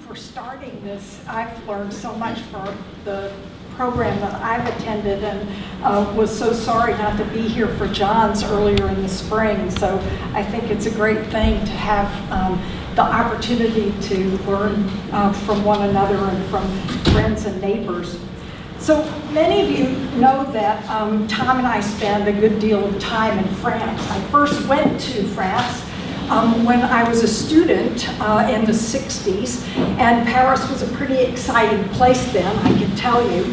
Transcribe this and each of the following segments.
for starting this. I've learned so much from the program that I've attended, and was so sorry not to be here for John's earlier in the spring. So I think it's a great thing to have the opportunity to learn from one another and from friends and neighbors. So many of you know that Tom and I spend a good deal of time in France. I first went to France when I was a student in the 60s, and Paris was a pretty exciting place then, I can tell you.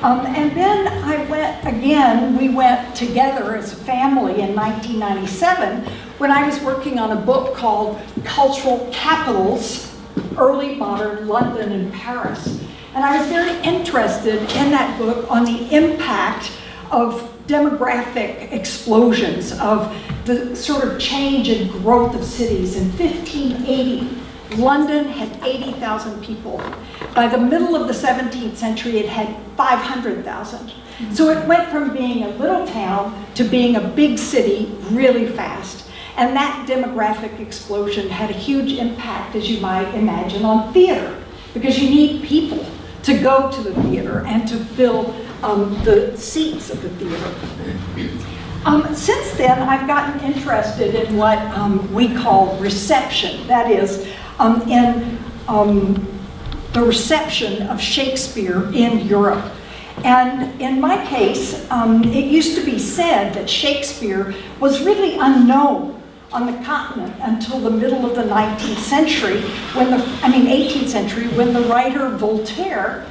And then I went again, we went together as a family in 1997 when I was working on a book called Cultural Capitals, Early Modern London and Paris. And I was very interested in that book on the impact of demographic explosions, of the sort of change and growth of cities. In 1580, London had 80,000 people. By the middle of the 17th century, it had 500,000. So it went from being a little town to being a big city really fast. And that demographic explosion had a huge impact, as you might imagine, on theater, because you need people to go to the theater and to fill the seats of the theater. Since then, I've gotten interested in what we call reception. That is, in the reception of Shakespeare in Europe. And in my case, it used to be said that Shakespeare was really unknown on the continent until the middle of the 19th century, 18th century, when the writer Voltaire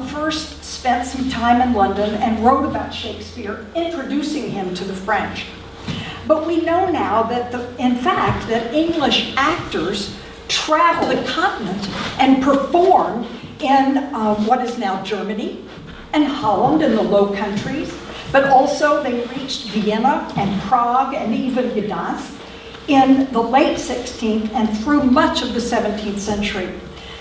first spent some time in London and wrote about Shakespeare, introducing him to the French. But we know now that, in fact, that English actors travel the continent and perform in what is now Germany and Holland and the Low Countries, but also they reached Vienna and Prague and even Gdansk in the late 16th and through much of the 17th century.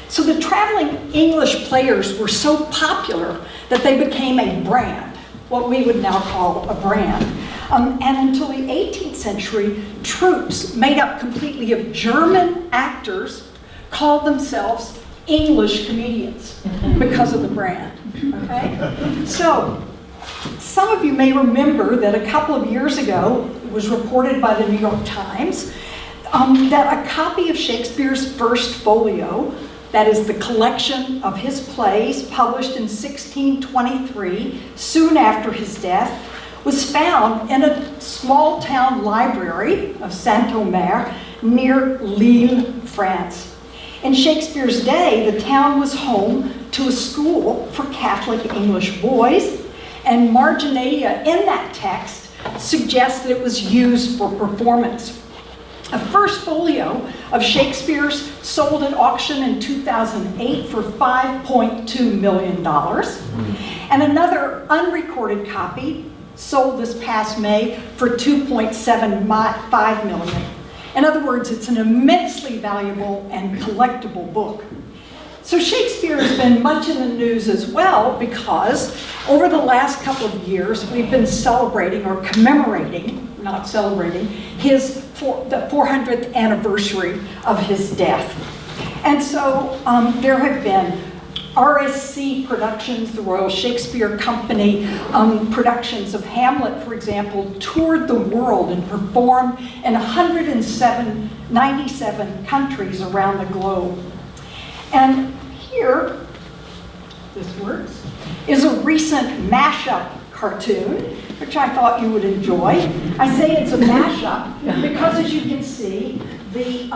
So the traveling English players were so popular that they became a brand, what we would now call a brand. And until the 18th century, troupes made up completely of German actors called themselves English comedians because of the brand, okay? So, some of you may remember that a couple of years ago, it was reported by the New York Times, that a copy of Shakespeare's first folio, that is the collection of his plays published in 1623, soon after his death, was found in a small town library of Saint-Omer near Lille, France. In Shakespeare's day, the town was home to a school for Catholic English boys, and marginalia in that text suggests that it was used for performance. A first folio of Shakespeare's sold at auction in 2008 for $5.2 million, and another unrecorded copy sold this past May for $2.75 million. In other words, it's an immensely valuable and collectible book. So Shakespeare has been much in the news as well because over the last couple of years, we've been celebrating or commemorating, not celebrating, the 400th anniversary of his death. And so there have been RSC productions, the Royal Shakespeare Company productions of Hamlet, for example, toured the world and performed in 97 countries around the globe. And here, this works, is a recent mashup cartoon, which I thought you would enjoy. I say it's a mashup because, as you can see, the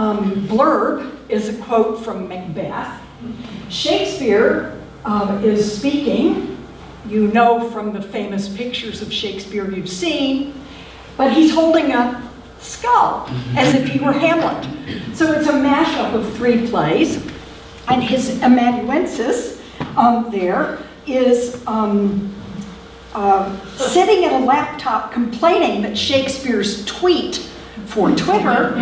blurb is a quote from Macbeth. Shakespeare is speaking, you know from the famous pictures of Shakespeare you've seen, but he's holding a skull as if he were Hamlet. So it's a mashup of three plays, and his amanuensis there is sitting at a laptop complaining that Shakespeare's tweet for Twitter,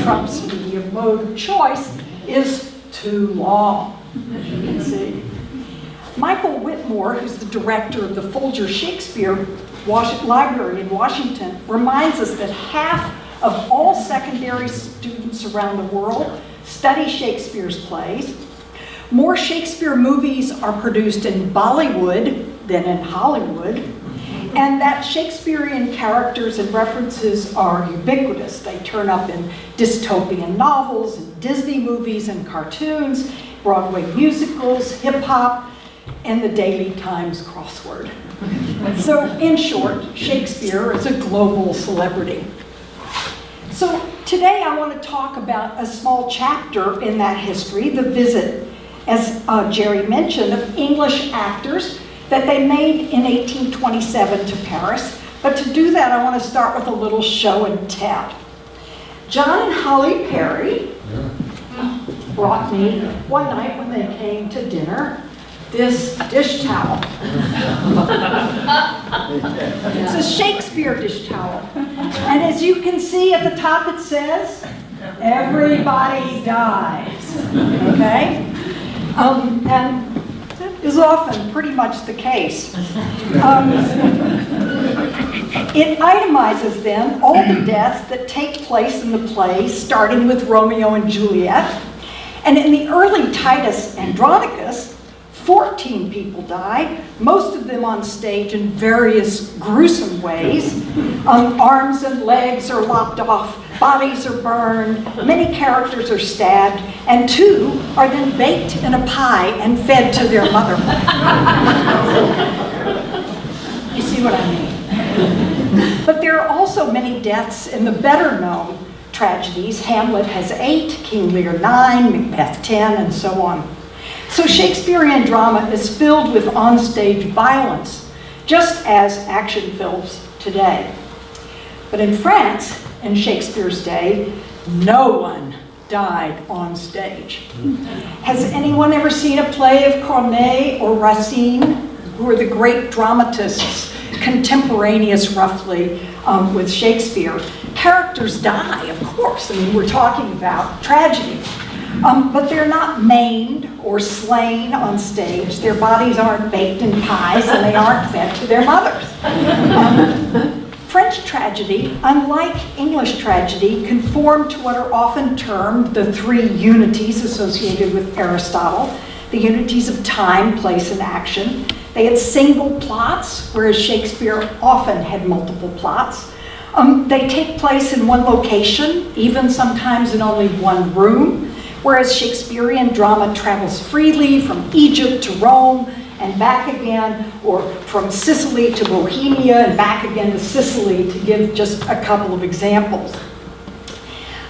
Trump's media mode of choice, is too long, as you can see. Michael Whitmore, who's the director of the Folger Shakespeare Library in Washington, reminds us that half of all secondary students around the world study Shakespeare's plays. More Shakespeare movies are produced in Bollywood than in Hollywood, and that Shakespearean characters and references are ubiquitous. They turn up in dystopian novels, and Disney movies and cartoons, Broadway musicals, hip-hop, and the Daily Times crossword. So in short, Shakespeare is a global celebrity. So today I want to talk about a small chapter in that history, the visit, as Jerry mentioned, of English actors that they made in 1827 to Paris. But to do that, I want to start with a little show and tell. John and Holly Perry brought me one night when they came to dinner this dish towel. It's a Shakespeare dish towel. And as you can see at the top it says, everybody dies, okay? And that is often pretty much the case. It itemizes then all the deaths that take place in the play, starting with Romeo and Juliet. And in the early Titus Andronicus, 14 people died, most of them on stage in various gruesome ways. Arms and legs are lopped off, bodies are burned, many characters are stabbed, and 2 are then baked in a pie and fed to their mother. You see what I mean? But there are also many deaths in the better known tragedies. Hamlet has 8, King Lear 9, Macbeth 10, and so on. So Shakespearean drama is filled with onstage violence, just as action films today. But in France, in Shakespeare's day, no one died on stage. Has anyone ever seen a play of Corneille or Racine, who are the great dramatists contemporaneous roughly with Shakespeare? Characters die, of course. I mean, we're talking about tragedy. But they're not maimed or slain on stage. Their bodies aren't baked in pies, and they aren't fed to their mothers. French tragedy, unlike English tragedy, conformed to what are often termed the 3 unities associated with Aristotle, the unities of time, place, and action. They had single plots, whereas Shakespeare often had multiple plots. They take place in one location, even sometimes in only one room, whereas Shakespearean drama travels freely from Egypt to Rome and back again, or from Sicily to Bohemia and back again to Sicily, to give just a couple of examples.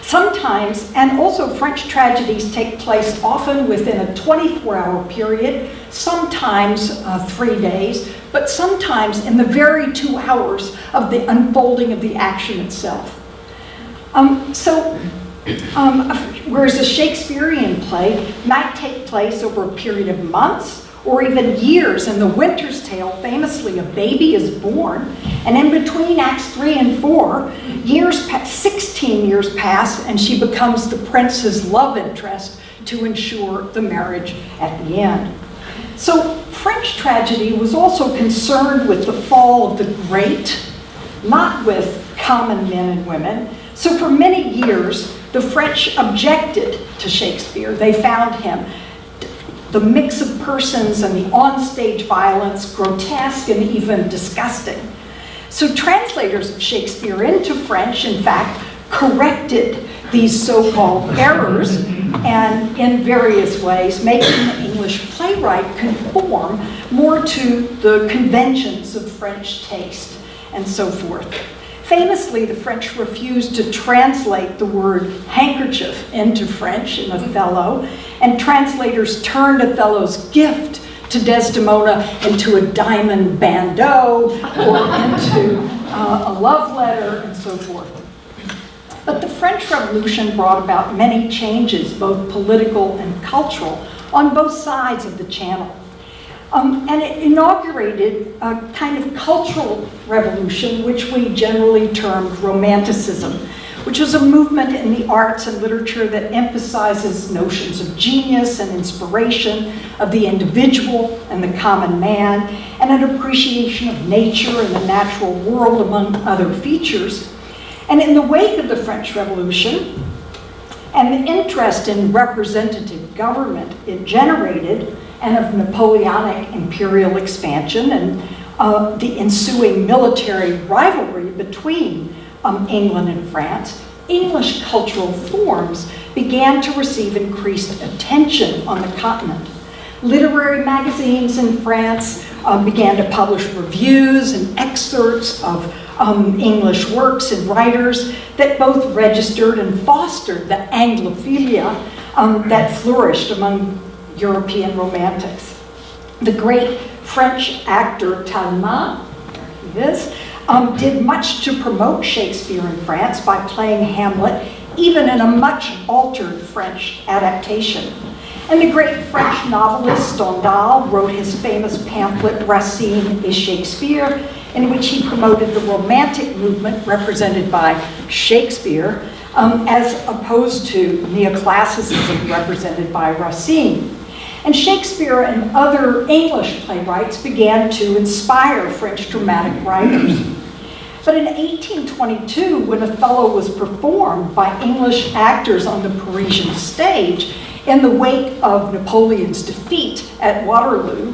Sometimes, and also French tragedies take place often within a 24-hour period, sometimes 3 days, but sometimes in the very 2 hours of the unfolding of the action itself. Whereas a Shakespearean play might take place over a period of months or even years. In The Winter's Tale, famously, a baby is born, and in between Acts 3 and 4, 16 years pass, and she becomes the prince's love interest to ensure the marriage at the end. So French tragedy was also concerned with the fall of the great, not with common men and women. So for many years, the French objected to Shakespeare. They found him, the mix of persons and the onstage violence, grotesque and even disgusting. So translators of Shakespeare into French, in fact, corrected these so-called errors, and in various ways, making the English playwright conform more to the conventions of French taste and so forth. Famously, the French refused to translate the word handkerchief into French in Othello, and translators turned Othello's gift to Desdemona into a diamond bandeau or into a love letter and so forth. But the French Revolution brought about many changes, both political and cultural, on both sides of the Channel. And it inaugurated a kind of cultural revolution, which we generally termed Romanticism, which was a movement in the arts and literature that emphasizes notions of genius and inspiration, of the individual and the common man, and an appreciation of nature and the natural world, among other features. And in the wake of the French Revolution, and the interest in representative government it generated, and of Napoleonic imperial expansion and the ensuing military rivalry between England and France, English cultural forms began to receive increased attention on the continent. Literary magazines in France began to publish reviews and excerpts of English works and writers that both registered and fostered the Anglophilia that flourished among European romantics. The great French actor Talma, there he is, did much to promote Shakespeare in France by playing Hamlet, even in a much altered French adaptation. And the great French novelist Stendhal wrote his famous pamphlet Racine et Shakespeare, in which he promoted the Romantic movement represented by Shakespeare, as opposed to neoclassicism represented by Racine. And Shakespeare and other English playwrights began to inspire French dramatic writers. But in 1822, when Othello was performed by English actors on the Parisian stage, in the wake of Napoleon's defeat at Waterloo,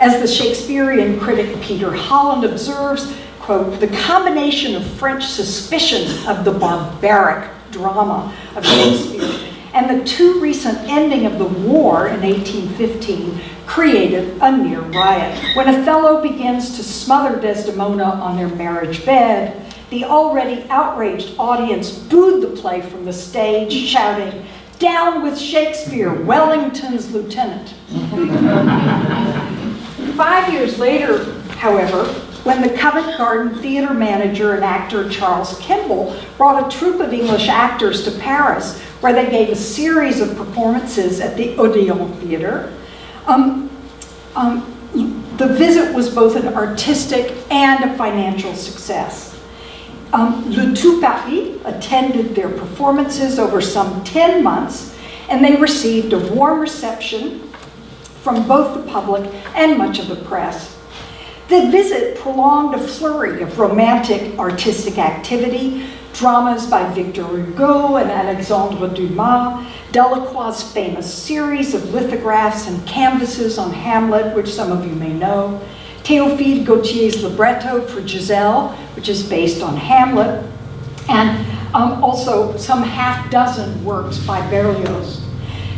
as the Shakespearean critic Peter Holland observes, quote, "The combination of French suspicion of the barbaric drama of Shakespeare and the too recent ending of the war in 1815 created a near riot. When Othello begins to smother Desdemona on their marriage bed, the already outraged audience booed the play from the stage, shouting, 'Down with Shakespeare, Wellington's lieutenant.'" 5 years later, however, when the Covent Garden theater manager and actor Charles Kimball brought a troupe of English actors to Paris, where they gave a series of performances at the Odeon Theater, the visit was both an artistic and a financial success. Le Tout Paris attended their performances over some 10 months, and they received a warm reception from both the public and much of the press. The visit prolonged a flurry of romantic artistic activity, dramas by Victor Hugo and Alexandre Dumas, Delacroix's famous series of lithographs and canvases on Hamlet, which some of you may know, Théophile Gautier's libretto for Giselle, which is based on Hamlet, and also some half-dozen works by Berlioz.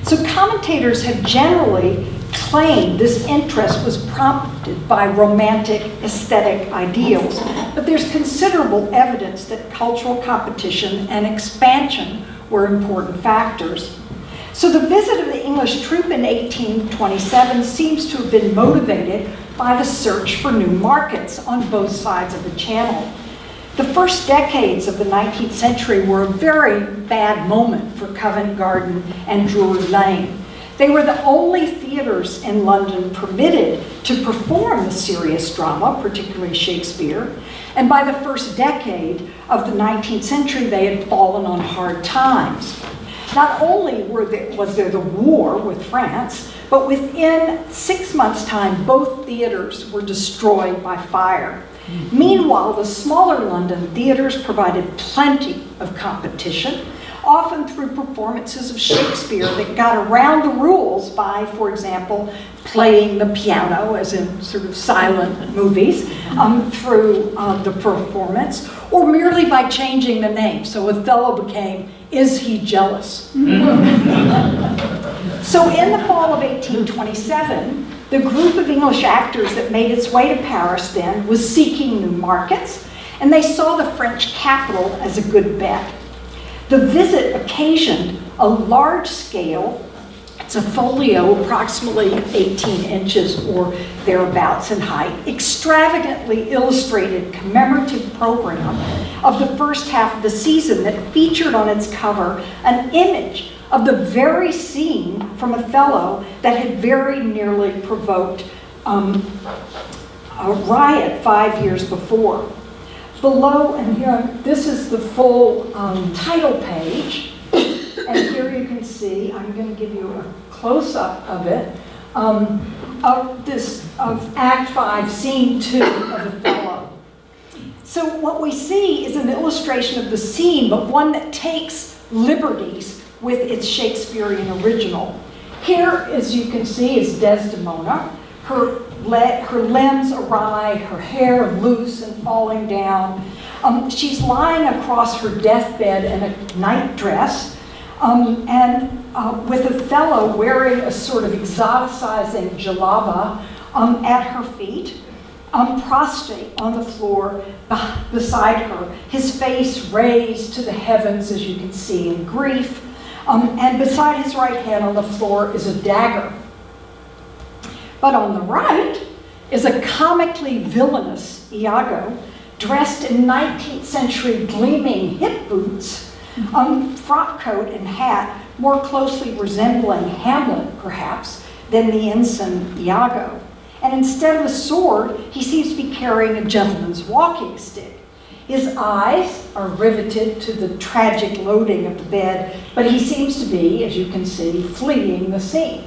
So commentators have generally claimed this interest was prompted by romantic aesthetic ideals, but there's considerable evidence that cultural competition and expansion were important factors. So the visit of the English troupe in 1827 seems to have been motivated by the search for new markets on both sides of the Channel. The first decades of the 19th century were a very bad moment for Covent Garden and Drury Lane. They were the only theaters in London permitted to perform the serious drama, particularly Shakespeare, and by the first decade of the 19th century, they had fallen on hard times. Not only was there the war with France, but within 6 months' time, both theaters were destroyed by fire. Meanwhile, the smaller London theaters provided plenty of competition, often through performances of Shakespeare that got around the rules by, for example, playing the piano, as in sort of silent movies, through the performance, or merely by changing the name. So Othello became, "Is He Jealous?" So in the fall of 1827, the group of English actors that made its way to Paris then was seeking new markets, and they saw the French capital as a good bet. The visit occasioned a large-scale, it's a folio approximately 18 inches or thereabouts in height, extravagantly illustrated commemorative program of the first half of the season that featured on its cover an image of the very scene from Othello that had very nearly provoked a riot 5 years before. Below, and here, this is the full title page, and here you can see, I'm going to give you a close-up of it, of Act 5, Scene 2 of Othello. So what we see is an illustration of the scene, but one that takes liberties with its Shakespearean original. Here, as you can see, is Desdemona. Her limbs awry, her hair loose and falling down. She's lying across her deathbed in a nightdress, and with Othello wearing a sort of exoticizing jalaba at her feet, prostrate on the floor beside her, his face raised to the heavens, as you can see, in grief. And beside his right hand on the floor is a dagger. But on the right is a comically villainous Iago, dressed in 19th century gleaming hip boots, frock coat and hat, more closely resembling Hamlet, perhaps, than the ensign Iago. And instead of a sword, he seems to be carrying a gentleman's walking stick. His eyes are riveted to the tragic loading of the bed, but he seems to be, as you can see, fleeing the scene.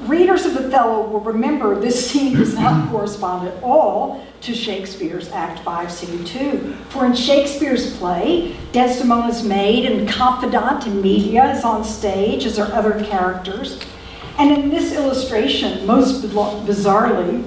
Readers of Othello will remember this scene does not correspond at all to Shakespeare's Act 5, Scene 2. For in Shakespeare's play, Desdemona's maid and confidant in media is on stage, as are other characters. And in this illustration, most bizarrely,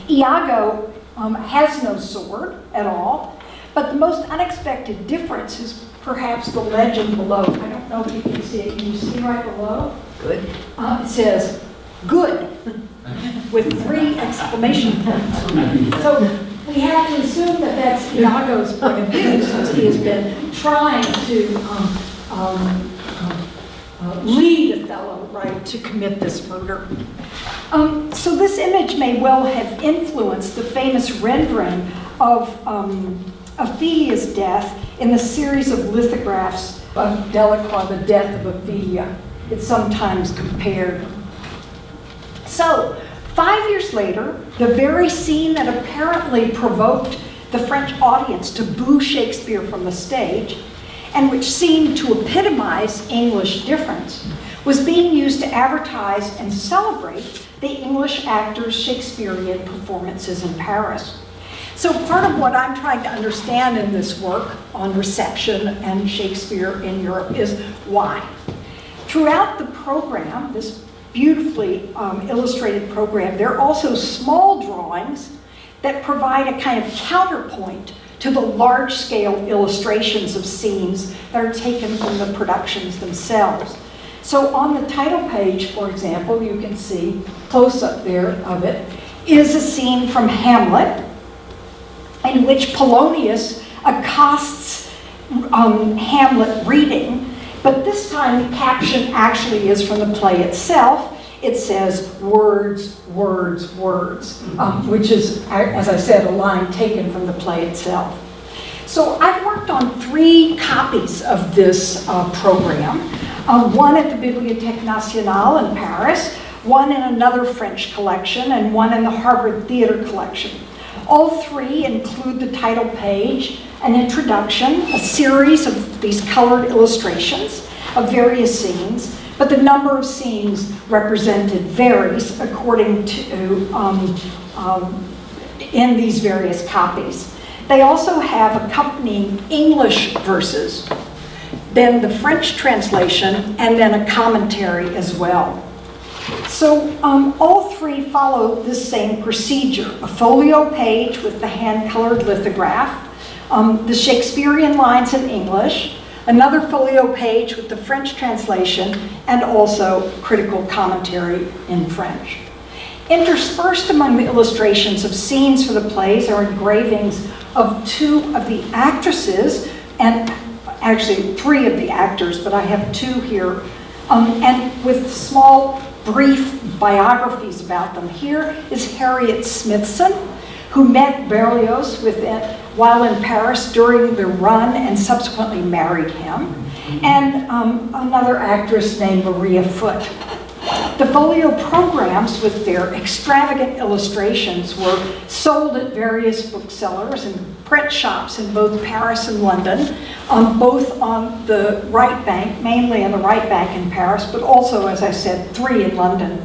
Iago has no sword at all, but the most unexpected difference is perhaps the legend below. I don't know if you can see it. Can you see right below? Good. It says, "good," with 3 exclamation points. So we have to assume that that's Iago's point of view, since he has been trying to lead Othello, right, to commit this murder. So this image may well have influenced the famous rendering of Ophelia's death in the series of lithographs of Delacroix, The Death of Ophelia. It's sometimes compared. So, 5 years later, the very scene that apparently provoked the French audience to boo Shakespeare from the stage, and which seemed to epitomize English difference, was being used to advertise and celebrate the English actors' Shakespearean performances in Paris. So part of what I'm trying to understand in this work on reception and Shakespeare in Europe is why. Throughout the program, this beautifully illustrated program, there are also small drawings that provide a kind of counterpoint to the large-scale illustrations of scenes that are taken from the productions themselves. So on the title page, for example, you can see, close-up there of it, is a scene from Hamlet in which Polonius accosts Hamlet reading, but this time the caption actually is from the play itself. It says, "words, words, words," which is, as I said, a line taken from the play itself. So I've worked on 3 copies of this program, one at the Bibliothèque Nationale in Paris, one in another French collection, and one in the Harvard Theater collection. All 3 include the title page, an introduction, a series of these colored illustrations of various scenes, but the number of scenes represented varies according to, in these various copies. They also have accompanying English verses, then the French translation, and then a commentary as well. So all 3 follow this same procedure: a folio page with the hand-colored lithograph, the Shakespearean lines in English, another folio page with the French translation, and also critical commentary in French. Interspersed among the illustrations of scenes for the plays are engravings of 2 of the actresses, and actually 3 of the actors, but I have 2 here, and with small brief biographies about them. Here is Harriet Smithson, who met Berlioz while in Paris during the run and subsequently married him, and another actress named Maria Foote. The folio programs with their extravagant illustrations were sold at various booksellers and print shops in both Paris and London, both on the right bank, mainly on the right bank in Paris, but also, as I said, 3 in London.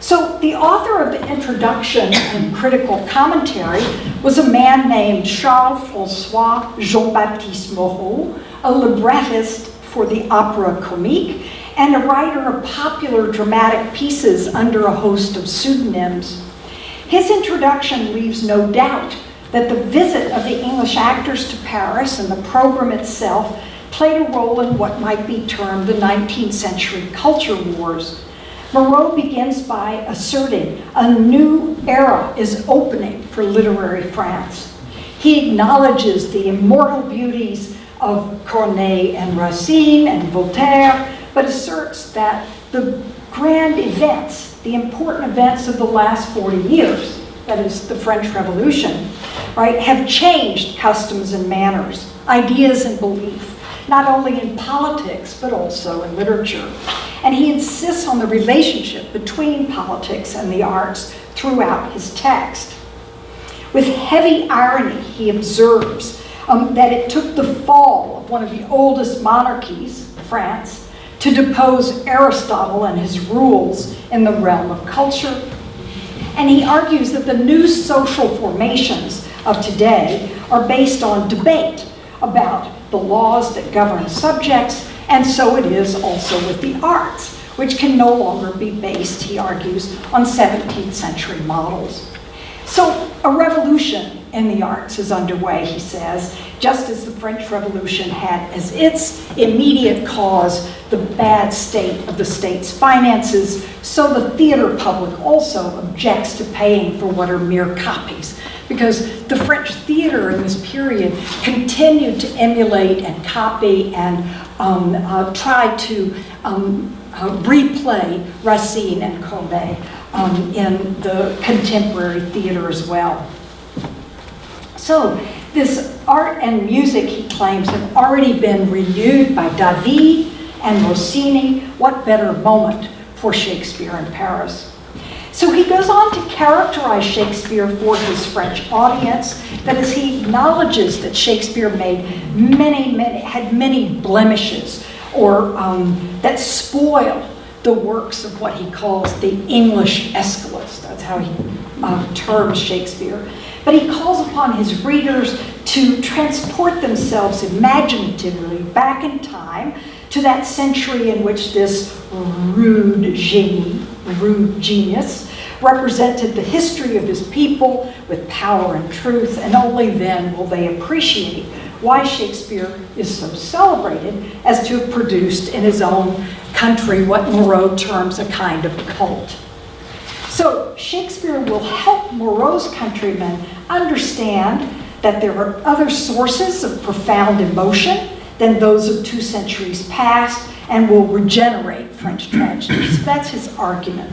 So the author of the introduction and critical commentary was a man named Charles-François Jean-Baptiste Moreau, a librettist for the opera comique, and a writer of popular dramatic pieces under a host of pseudonyms. His introduction leaves no doubt that the visit of the English actors to Paris and the program itself played a role in what might be termed the 19th century culture wars. Moreau begins by asserting a new era is opening for literary France. He acknowledges the immortal beauties of Corneille and Racine and Voltaire, but asserts that the grand events, the important events of the last 40 years, that is the French Revolution, right, have changed customs and manners, ideas and belief, not only in politics, but also in literature. And he insists on the relationship between politics and the arts throughout his text. With heavy irony, he observes that it took the fall of one of the oldest monarchies, France, to depose Aristotle and his rules in the realm of culture. And he argues that the new social formations of today are based on debate about the laws that govern subjects, and so it is also with the arts, which can no longer be based, he argues, on 17th century models. So a revolution in the arts is underway, he says, just as the French Revolution had as its immediate cause the bad state of the state's finances, so the theater public also objects to paying for what are mere copies, because the French theater in this period continued to emulate and copy and try to replay Racine and Corneille in the contemporary theater as well. So this art and music, he claims, have already been renewed by David and Rossini. What better moment for Shakespeare in Paris? So he goes on to characterize Shakespeare for his French audience. That is, he acknowledges that Shakespeare had many blemishes, or that spoil the works of what he calls the English Aeschylus. That's how he terms Shakespeare. But he calls upon his readers to transport themselves imaginatively back in time to that century in which this rude genius, represented the history of his people with power and truth, and only then will they appreciate why Shakespeare is so celebrated as to have produced in his own country what Moreau terms a kind of cult. So Shakespeare will help Moreau's countrymen understand that there are other sources of profound emotion than those of 2 centuries past, and will regenerate French tragedy. So that's his argument.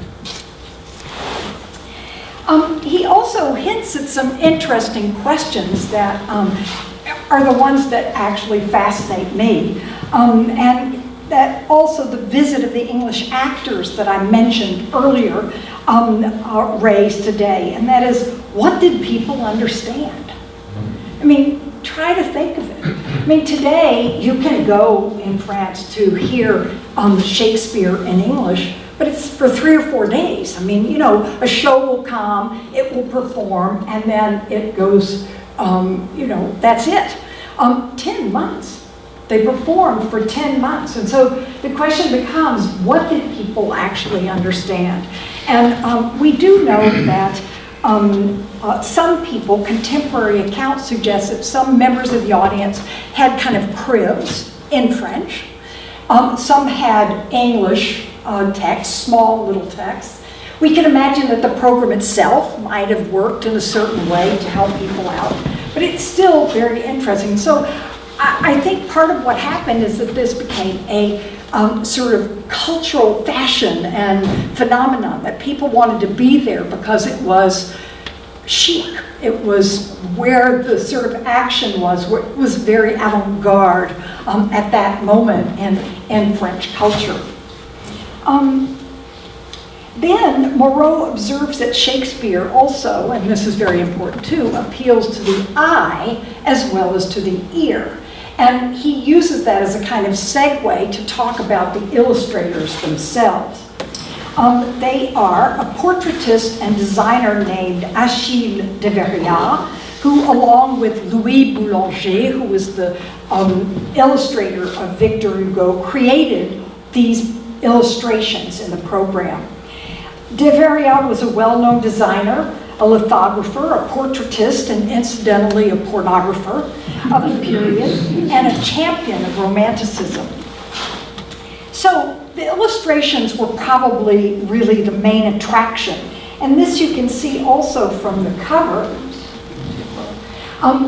He also hints at some interesting questions that are the ones that actually fascinate me. And that also the visit of the English actors that I mentioned earlier raised today. And that is, what did people understand? I mean, try to think of it. I mean, today you can go in France to hear Shakespeare in English, but it's for 3 or 4 days. I mean, you know, a show will come, it will perform, and then it goes, you know, that's it. 10 months. They performed for 10 months. And so the question becomes, what did people actually understand? And we do know that some people, contemporary accounts suggest that some members of the audience had kind of cribs in French. Some had English text, small little texts. We can imagine that the program itself might have worked in a certain way to help people out, but it's still very interesting. So I think part of what happened is that this became a sort of cultural fashion and phenomenon, that people wanted to be there because it was chic. It was where the sort of action was, where it was very avant-garde at that moment in French culture. Then Moreau observes that Shakespeare also, and this is very important too, appeals to the eye as well as to the ear. And he uses that as a kind of segue to talk about the illustrators themselves. They are a portraitist and designer named Achille de Verrières, who, along with Louis Boulanger, who was the illustrator of Victor Hugo, created these illustrations in the program. De Verrières was a well-known designer, a lithographer, a portraitist, and incidentally a pornographer of the period, and a champion of Romanticism. So the illustrations were probably really the main attraction. And this you can see also from the cover,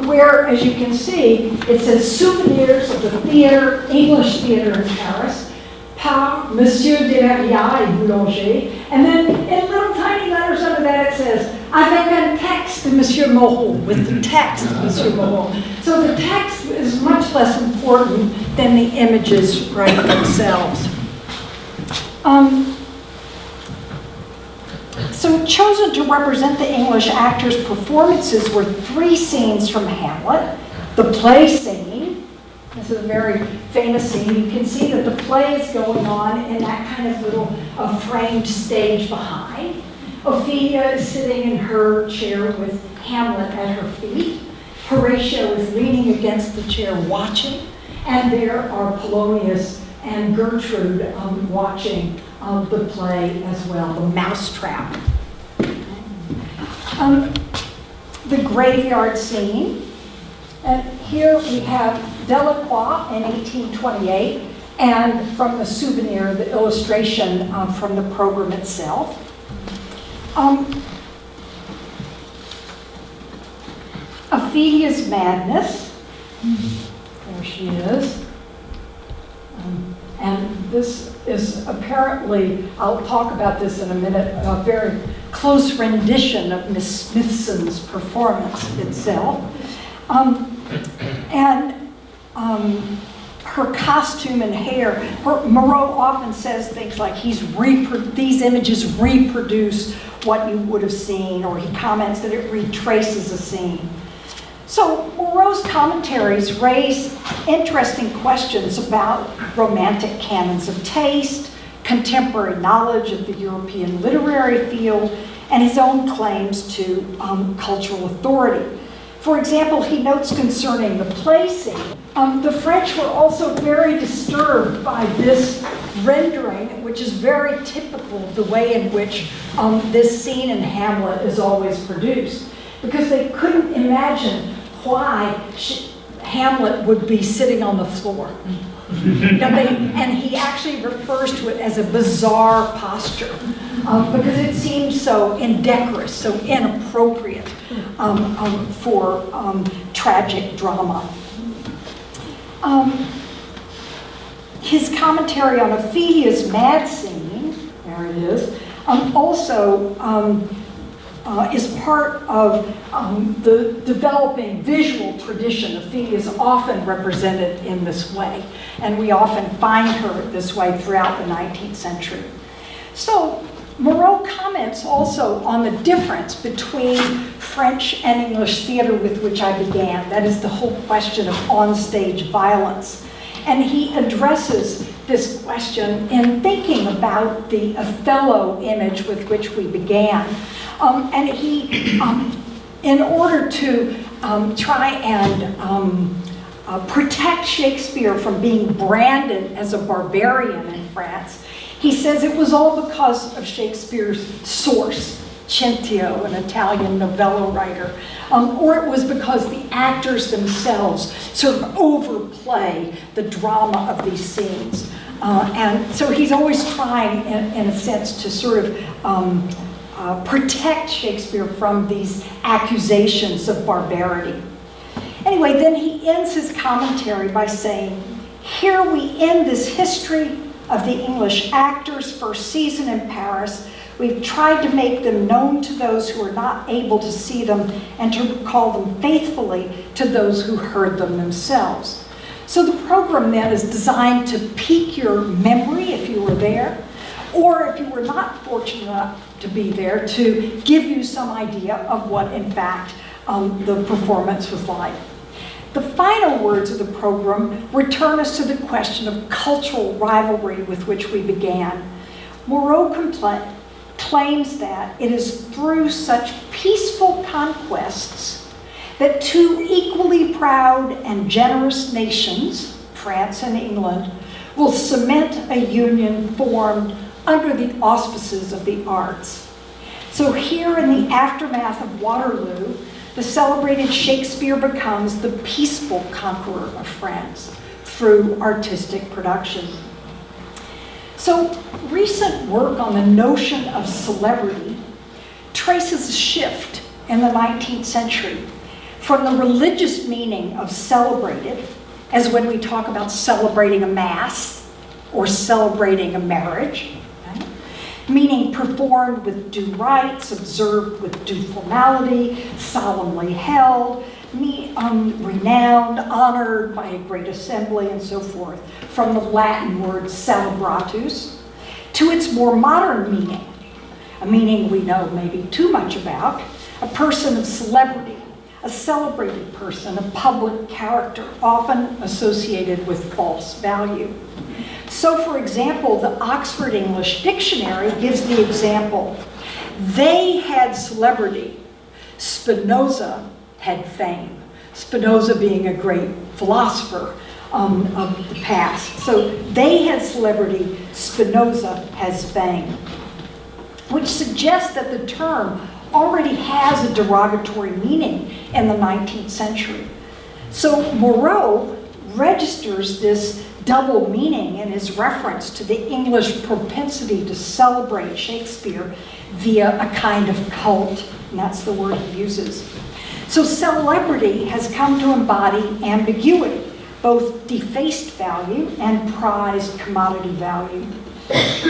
where, as you can see, it says souvenirs of the theater, English theater in Paris, par Monsieur de Verrières et Boulanger. And then in little tiny letters under that it says, avec un texte de Monsieur Moreau, with the text of Monsieur Moreau. So the text is much less important than the images right themselves. So chosen to represent the English actors' performances were 3 scenes from Hamlet. The play scene, this is a very famous scene. You can see that the play is going on in that kind of little framed stage behind. Ophelia is sitting in her chair with Hamlet at her feet. Horatio is leaning against the chair watching. And there are Polonius and Gertrude watching the play as well, the mousetrap. The graveyard scene. And here we have Delacroix in 1828, and from the souvenir, the illustration from the program itself. Ophelia's Madness. There she is. And this is apparently, I'll talk about this in a minute, a very close rendition of Miss Smithson's performance itself. Her costume and hair, Moreau often says things like these images reproduce what you would have seen, or he comments that it retraces a scene. So Moreau's commentaries raise interesting questions about romantic canons of taste, contemporary knowledge of the European literary field, and his own claims to cultural authority. For example, he notes concerning the play scene, the French were also very disturbed by this rendering, which is very typical of the way in which this scene in Hamlet is always produced, because they couldn't imagine why Hamlet would be sitting on the floor. And he actually refers to it as a bizarre posture because it seems so indecorous, so inappropriate for tragic drama. His commentary on Ophelia's mad scene, there it is, also is part of the developing visual tradition. Ophelia is often represented in this way, and we often find her this way throughout the 19th century. So Moreau comments also on the difference between French and English theater with which I began. That is the whole question of onstage violence. And he addresses this question in thinking about the Othello image with which we began. And he, in order to try and protect Shakespeare from being branded as a barbarian in France, he says it was all because of Shakespeare's source, Cinthio, an Italian novella writer, or it was because the actors themselves sort of overplay the drama of these scenes. And so he's always trying, in a sense, to sort of protect Shakespeare from these accusations of barbarity. Anyway, then he ends his commentary by saying, here we end this history of the English actors' first season in Paris. We've tried to make them known to those who are not able to see them and to recall them faithfully to those who heard them themselves. So the program then is designed to pique your memory if you were there, or if you were not fortunate enough to be there, to give you some idea of what in fact the performance was like. The final words of the program return us to the question of cultural rivalry with which we began. Moreau claims that it is through such peaceful conquests that two equally proud and generous nations, France and England, will cement a union formed under the auspices of the arts. So here in the aftermath of Waterloo, the celebrated Shakespeare becomes the peaceful conqueror of France through artistic production. So recent work on the notion of celebrity traces a shift in the 19th century from the religious meaning of celebrated, as when we talk about celebrating a mass or celebrating a marriage, okay? Meaning performed with due rites, observed with due formality, solemnly held, renowned, honored by a great assembly, and so forth, from the Latin word celebratus, to its more modern meaning, a meaning we know maybe too much about, a person of celebrity, a celebrated person, a public character, often associated with false value. So, for example, the Oxford English Dictionary gives the example, they had celebrity, Spinoza had fame. Spinoza being a great philosopher of the past. So they had celebrity, Spinoza has fame, which suggests that the term already has a derogatory meaning in the 19th century. So Moreau registers this double meaning in his reference to the English propensity to celebrate Shakespeare via a kind of cult, and that's the word he uses. So celebrity has come to embody ambiguity, both defaced value and prized commodity value,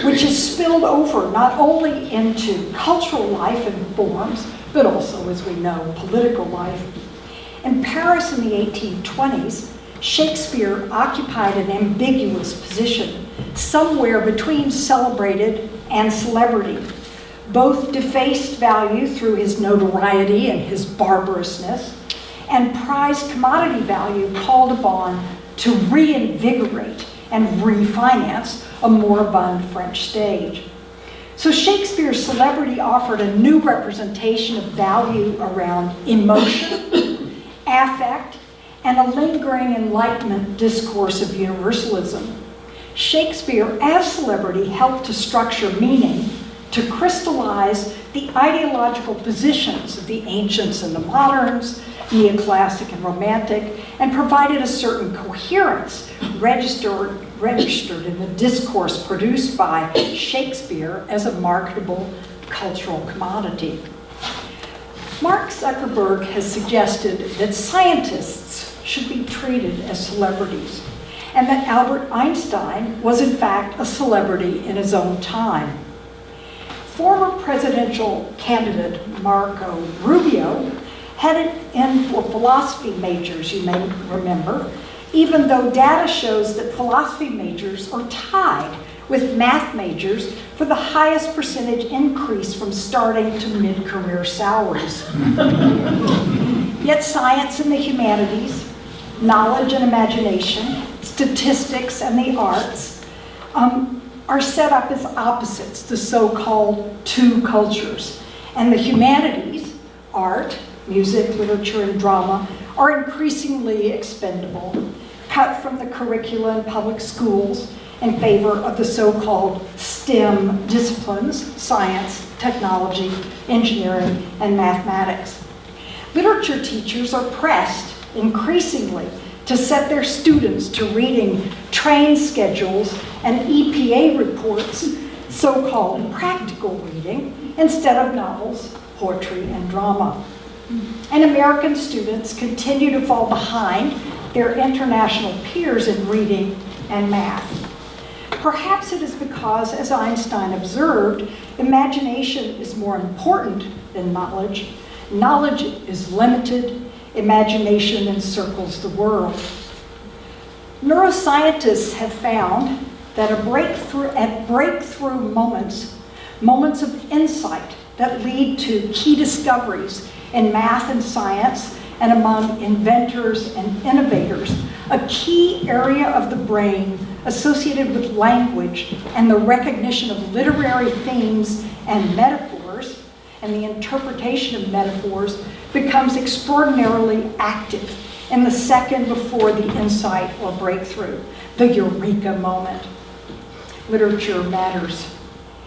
which is spilled over not only into cultural life and forms, but also, as we know, political life. In Paris in the 1820s, Shakespeare occupied an ambiguous position, somewhere between celebrated and celebrity, both defaced value through his notoriety and his barbarousness, and prized commodity value called upon to reinvigorate and refinance a moribund French stage. So Shakespeare's celebrity offered a new representation of value around emotion, affect, and a lingering Enlightenment discourse of universalism. Shakespeare, as celebrity, helped to structure meaning, to crystallize the ideological positions of the ancients and the moderns, neoclassic and romantic, and provided a certain coherence registered in the discourse produced by Shakespeare as a marketable cultural commodity. Mark Zuckerberg has suggested that scientists should be treated as celebrities, and that Albert Einstein was in fact a celebrity in his own time. Former presidential candidate Marco Rubio headed in for philosophy majors, you may remember, even though data shows that philosophy majors are tied with math majors for the highest percentage increase from starting to mid-career salaries. Yet science and the humanities, knowledge and imagination, statistics and the arts are set up as opposites, the so-called two cultures. And the humanities, art, music, literature, and drama, are increasingly expendable, cut from the curricula in public schools in favor of the so-called STEM disciplines, science, technology, engineering, and mathematics. Literature teachers are pressed increasingly to set their students to reading train schedules and EPA reports, so-called practical reading, instead of novels, poetry, and drama. And American students continue to fall behind their international peers in reading and math. Perhaps it is because, as Einstein observed, imagination is more important than knowledge. Knowledge is limited. Imagination encircles the world. Neuroscientists have found that at breakthrough moments of insight that lead to key discoveries in math and science and among inventors and innovators, a key area of the brain associated with language and the recognition of literary themes and metaphors and the interpretation of metaphors becomes extraordinarily active in the second before the insight or breakthrough, the eureka moment. Literature matters.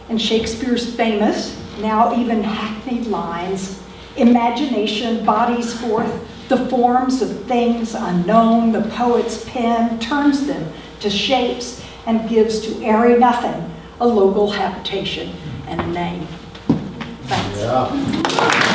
In Shakespeare's famous, now even hackneyed lines, imagination bodies forth the forms of things unknown. The poet's pen turns them to shapes and gives to airy nothing a local habitation and a name. Thanks. Yeah.